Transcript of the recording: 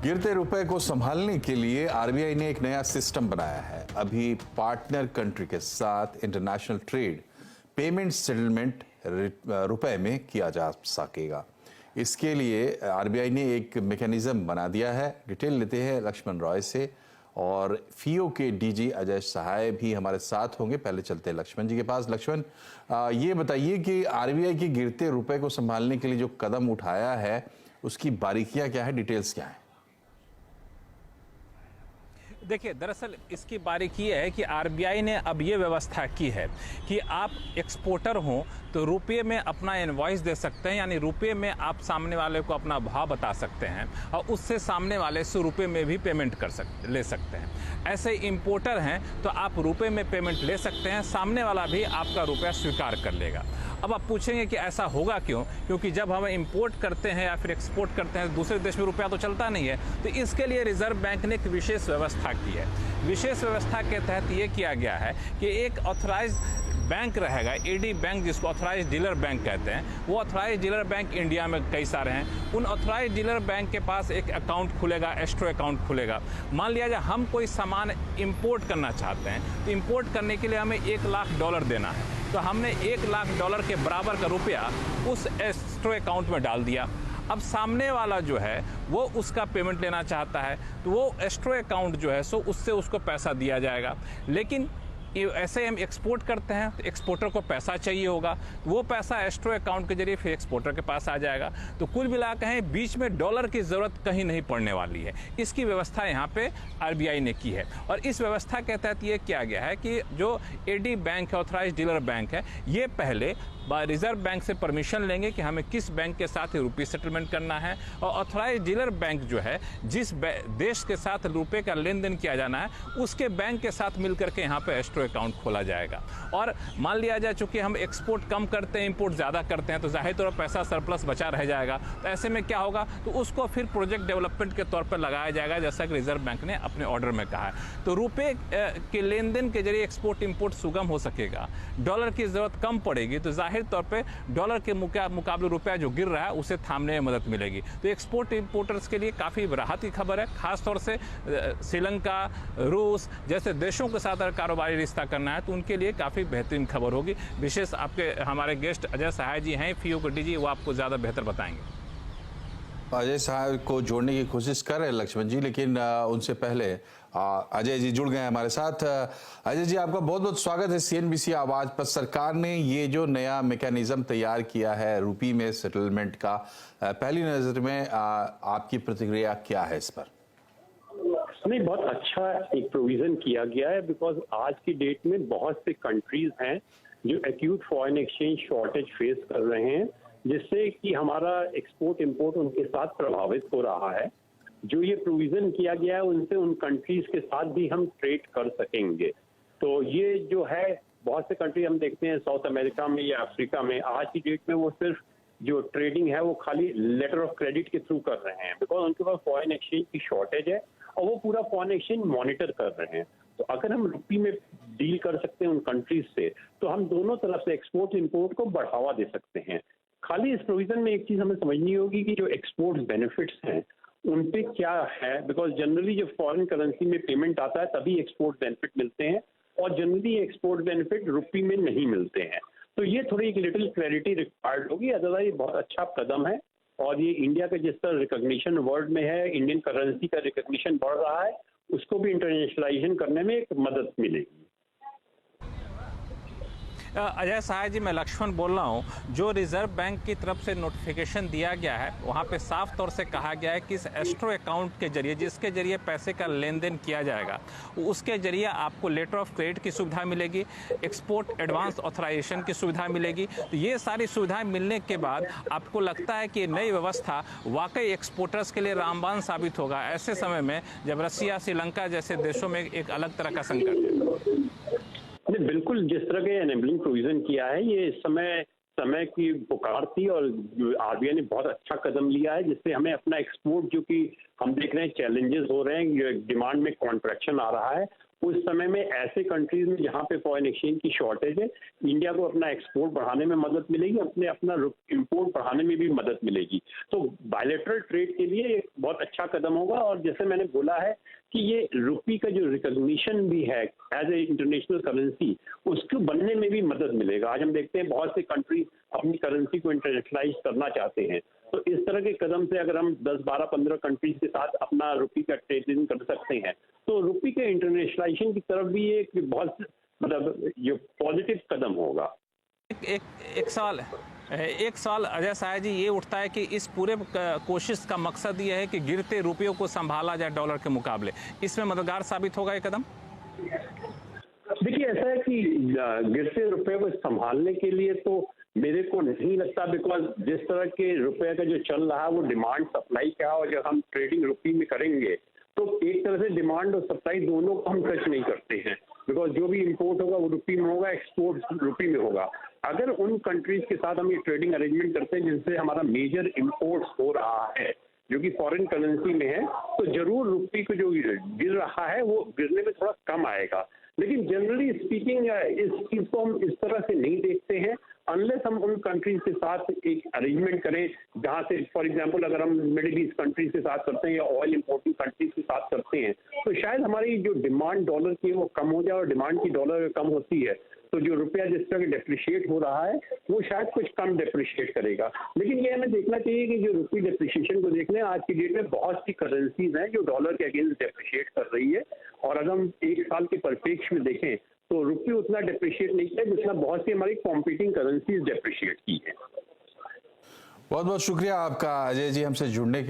गिरते रुपए को संभालने के लिए आरबीआई ने एक नया सिस्टम बनाया है। अभी पार्टनर कंट्री के साथ इंटरनेशनल ट्रेड पेमेंट सेटलमेंट रुपए में किया जा सकेगा। इसके लिए आरबीआई ने एक मैकेनिज्म बना दिया है। डिटेल लेते हैं लक्ष्मण रॉय से और फियो के डीजी अजय सहाय भी हमारे साथ होंगे। पहले चलते हैं लक्ष्मण जी के पास। लक्ष्मण, ये बताइए कि आरबीआई के गिरते रुपए को संभालने के लिए जो कदम उठाया है उसकी बारीकियां क्या है, डिटेल्स क्या है? देखिए, दरअसल इसकी बारीकी ये है कि आरबीआई ने अब ये व्यवस्था की है कि आप एक्सपोर्टर हों तो रुपये में अपना इनवॉइस दे सकते हैं, यानी रुपये में आप सामने वाले को अपना भाव बता सकते हैं और उससे सामने वाले से रुपये में भी पेमेंट ले सकते हैं। ऐसे इंपोर्टर हैं तो आप रुपये में पेमेंट ले सकते हैं, सामने वाला भी आपका रुपया स्वीकार कर लेगा। अब आप पूछेंगे कि ऐसा होगा क्यों? क्योंकि जब हम इंपोर्ट करते हैं या फिर एक्सपोर्ट करते हैं दूसरे देश में रुपया तो चलता नहीं है, तो इसके लिए रिजर्व बैंक ने एक विशेष व्यवस्था की है। विशेष व्यवस्था के तहत ये किया गया है कि एक ऑथराइज बैंक रहेगा, एडी बैंक, जिसको ऑथराइज डीलर बैंक कहते हैं। वो ऑथराइज डीलर बैंक इंडिया में कई सारे हैं। उन ऑथराइज डीलर बैंक के पास एक अकाउंट खुलेगा, एस्ट्रो अकाउंट खुलेगा। मान लिया जाए हम कोई सामान इंपोर्ट करना चाहते हैं तो इंपोर्ट करने के लिए हमें $1 लाख देना है, तो हमने $1 लाख के बराबर का रुपया उस एस्ट्रो अकाउंट में डाल दिया। अब सामने वाला जो है वो उसका पेमेंट लेना चाहता है तो वो एस्ट्रो अकाउंट जो है सो उससे उसको पैसा दिया जाएगा। लेकिन ऐसे हम एक्सपोर्ट करते हैं तो एक्सपोर्टर को पैसा चाहिए होगा, तो वो पैसा एस्ट्रो अकाउंट के जरिए फिर एक्सपोर्टर के पास आ जाएगा। तो कुल मिला कहें बीच में डॉलर की ज़रूरत कहीं नहीं पड़ने वाली है। इसकी व्यवस्था यहाँ पे आरबीआई ने की है और इस व्यवस्था के तहत ये किया गया है कि जो एडी बैंक है, ऑथराइज डीलर बैंक है, ये पहले रिजर्व बैंक से परमिशन लेंगे कि हमें किस बैंक के साथ रुपये सेटलमेंट करना है, और ऑथराइज डीलर बैंक जो है जिस देश के साथ रुपये का लेन देन किया जाना है उसके बैंक के साथ मिलकर के यहाँ पे एस्ट्रो अकाउंट खोला जाएगा। और मान लिया जाए चूंकि हम एक्सपोर्ट कम करते हैं, इंपोर्ट ज़्यादा करते हैं, तो जाहिर तौर पर पैसा सरप्लस बचा रह जाएगा। तो ऐसे में क्या होगा, तो उसको फिर प्रोजेक्ट डेवलपमेंट के तौर पर लगाया जाएगा, जैसा कि रिजर्व बैंक ने अपने ऑर्डर में कहा है। तो रुपये के लेन देन के जरिए एक्सपोर्ट इंपोर्ट सुगम हो सकेगा, डॉलर की ज़रूरत कम पड़ेगी, तो जाहिर तौर पे डॉलर के मुकाबले रुपया जो गिर रहा है उसे थामने में मदद मिलेगी। तो एक्सपोर्ट इंपोर्टर्स के लिए काफ़ी राहत की खबर है। खासतौर से श्रीलंका, रूस जैसे देशों के साथ अगर कारोबारी रिश्ता करना है तो उनके लिए काफ़ी बेहतरीन खबर होगी। विशेष आपके हमारे गेस्ट अजय सहाय जी हैं, फियो के डीजी, वो आपको ज़्यादा बेहतर बताएंगे। अजय साहब को जोड़ने की कोशिश कर रहे हैं लक्ष्मण जी, लेकिन उनसे पहले अजय जी जुड़ गए हमारे साथ। अजय जी, आपका बहुत बहुत स्वागत है सीएनबीसी आवाज पर। सरकार ने ये जो नया मैकेनिज्म तैयार किया है रुपये में सेटलमेंट का, पहली नजर में आपकी प्रतिक्रिया क्या है इस पर? नहीं, बहुत अच्छा एक प्रोविजन किया गया है, बिकॉज आज की डेट में बहुत से कंट्रीज हैं जो acute foreign exchange shortage face कर रहे हैं, जिससे कि हमारा एक्सपोर्ट इंपोर्ट उनके साथ प्रभावित हो रहा है। जो ये प्रोविजन किया गया है उनसे उन कंट्रीज के साथ भी हम ट्रेड कर सकेंगे। तो ये जो है, बहुत से कंट्री हम देखते हैं साउथ अमेरिका में या अफ्रीका में, आज की डेट में वो सिर्फ जो ट्रेडिंग है वो खाली लेटर ऑफ क्रेडिट के थ्रू कर रहे हैं, बिकॉज उनके पास फॉरेन एक्सचेंज की शॉर्टेज है और वो पूरा फॉरेन एक्सचेंज मॉनिटर कर रहे हैं। तो अगर हम रुपये में डील कर सकते हैं उन कंट्रीज से, तो हम दोनों तरफ से एक्सपोर्ट इंपोर्ट को बढ़ावा दे सकते हैं। खाली इस प्रोविजन में एक चीज हमें समझनी होगी कि जो एक्सपोर्ट बेनिफिट्स हैं उन पे क्या है, बिकॉज जनरली जब फॉरेन करेंसी में पेमेंट आता है तभी एक्सपोर्ट बेनिफिट मिलते हैं और जनरली एक्सपोर्ट बेनिफिट रुपये में नहीं मिलते हैं। तो ये थोड़ी एक लिटिल क्लैरिटी रिक्वायर्ड होगी, अदरवाइज बहुत अच्छा कदम है। और ये इंडिया का जिस तरह रिकॉग्निशन वर्ल्ड में है, इंडियन करेंसी का रिकॉग्निशन बढ़ रहा है, उसको भी इंटरनेशनलाइजेशन करने में एक मदद मिलेगी। अजय सहाय जी, मैं लक्ष्मण बोल रहा हूँ। जो रिजर्व बैंक की तरफ से नोटिफिकेशन दिया गया है वहाँ पे साफ तौर से कहा गया है कि इस एस्ट्रो अकाउंट के जरिए, जिसके जरिए पैसे का लेन देन किया जाएगा, उसके जरिए आपको लेटर ऑफ क्रेडिट की सुविधा मिलेगी, एक्सपोर्ट एडवांस ऑथराइजेशन की सुविधा मिलेगी। तो ये सारी सुविधाएं मिलने के बाद आपको लगता है कि नई व्यवस्था वाकई एक्सपोर्टर्स के लिए रामबाण साबित होगा ऐसे समय में जब रसिया, श्रीलंका जैसे देशों में एक अलग तरह का संकट है? नहीं, बिल्कुल, जिस तरह के एनेबलिंग प्रोविजन किया है ये समय की पुकार थी और आरबीआई ने बहुत अच्छा कदम लिया है, जिससे हमें अपना एक्सपोर्ट, जो कि हम देख रहे हैं चैलेंजेस हो रहे हैं, डिमांड में कॉन्ट्रैक्शन आ रहा है, उस समय में ऐसे कंट्रीज में जहां पे फॉरेन एक्सचेंज की शॉर्टेज है, इंडिया को अपना एक्सपोर्ट बढ़ाने में मदद मिलेगी, अपना इंपोर्ट बढ़ाने में भी मदद मिलेगी। तो बायलैटरल ट्रेड के लिए एक बहुत अच्छा कदम होगा। और जैसे मैंने बोला है कि ये रुपी का जो रिकॉग्निशन भी है एज ए इंटरनेशनल करेंसी, उसको बनने में भी मदद मिलेगा। आज हम देखते हैं बहुत से कंट्री अपनी करेंसी को इंटरनेशनलाइज करना चाहते हैं, तो इस तरह के कदम से अगर हम 10, 12, 15 कंट्रीज के साथ अपना रुपी का ट्रेडिंग कर सकते हैं, तो रुपी के इंटरनेशनलाइजेशन की तरफ भी एक बहुत मतलब ये पॉजिटिव कदम होगा। एक सवाल अजय साय जी ये उठता है कि इस पूरे कोशिश का मकसद ये है कि गिरते रुपयों को संभाला जाए डॉलर के मुकाबले, इसमें मददगार साबित होगा ये कदम? देखिए, ऐसा है कि गिरते रुपए को संभालने के लिए तो मेरे को नहीं लगता, बिकॉज जिस तरह के रुपए का जो चल रहा है वो डिमांड सप्लाई का, और जब हम ट्रेडिंग रुपी में करेंगे तो एक तरह से डिमांड और सप्लाई दोनों को हम टच नहीं करते हैं, बिकॉज जो भी इंपोर्ट होगा वो रुपी में होगा, एक्सपोर्ट रुपी में होगा। अगर उन कंट्रीज के साथ हम ये ट्रेडिंग अरेंजमेंट करते हैं जिनसे हमारा मेजर इंपोर्ट हो रहा है जो कि फॉरेन करेंसी में है, तो जरूर रुपी को जो गिर रहा है वो गिरने में थोड़ा कम आएगा। लेकिन जनरली स्पीकिंग इस चीज को हम इस तरह से नहीं देखते हैं अनलेस हम उन कंट्रीज के साथ एक अरेंजमेंट करें जहां से फॉर एग्जांपल अगर हम मिडिल ईस्ट कंट्रीज के साथ करते हैं या ऑयल इंपोर्टिंग कंट्रीज के साथ करते हैं, तो शायद हमारी जो डिमांड डॉलर की वो कम हो जाए, और डिमांड की डॉलर कम होती है तो जो रुपया जिस तरह डेप्रिशिएट हो रहा है वो शायद कुछ कम डेप्रिशिएट करेगा। लेकिन ये हमें देखना चाहिए कि जो रुपी डेप्रिशिएशन को देखने आज की डेट में बहुत सी करेंसीज हैं जो डॉलर के अगेंस्ट डेप्रिशिएट कर रही है, और अगर हम एक साल के परिप्रेक्ष्य में देखें तो रुपये उतना डेप्रिशिएट नहीं किया जितना बहुत सी हमारी कॉम्पिटिंग करेंसीज डेप्रिशिएट की है। बहुत बहुत शुक्रिया आपका अजय जी हमसे जुड़ने के